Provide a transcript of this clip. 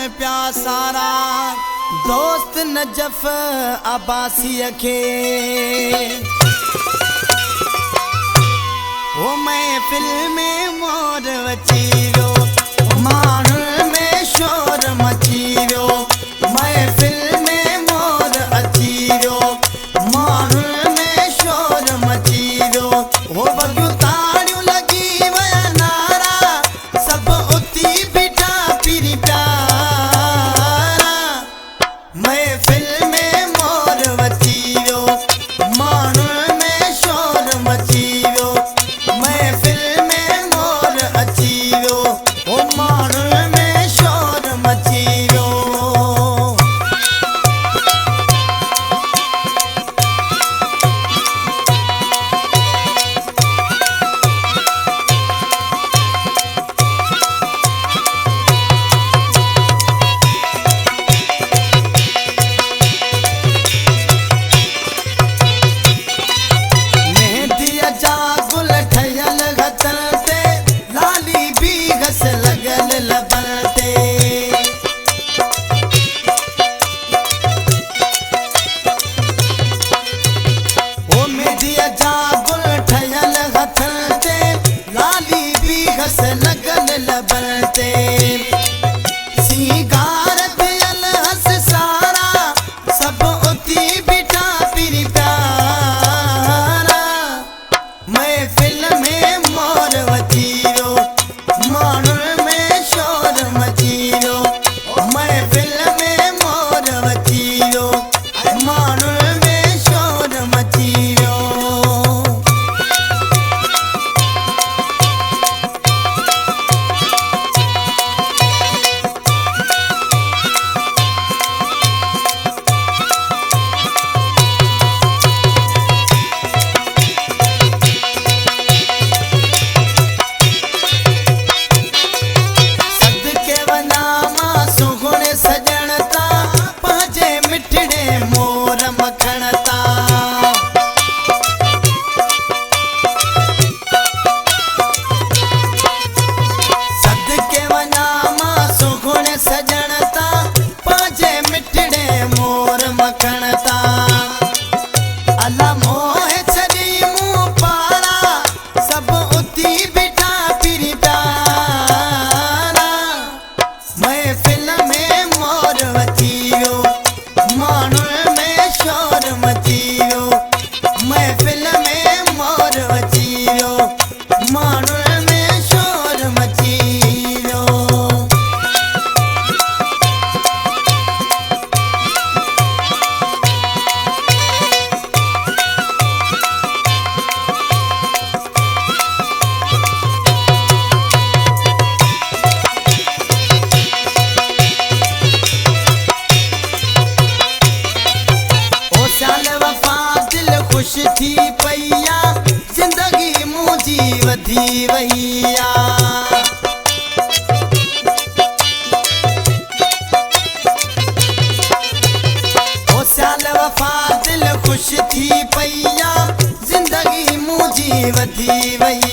प्या सारा दोस्त नजफ अब्बासी के वो महफिल में मोर वचीरो माण्हुनि में शोर मचीरो महफिल में मोर अचीरो माण्हुनि में शोर मचीरो वो बगियूं ताड़ियूं लगी वया नारा सभु उथी बीठा पीरी प्यारा महफिल में मोर वचीरो माण्हुनि में शोर मचीरो महफिल में मोर अचीरो वो माण्हुनि में शोर मचीरो खुश थी पैया जिंदगी मुझी वधी वैया ओ साल वफा दिल खुश थी पैया जिंदगी मुझी वधी वैया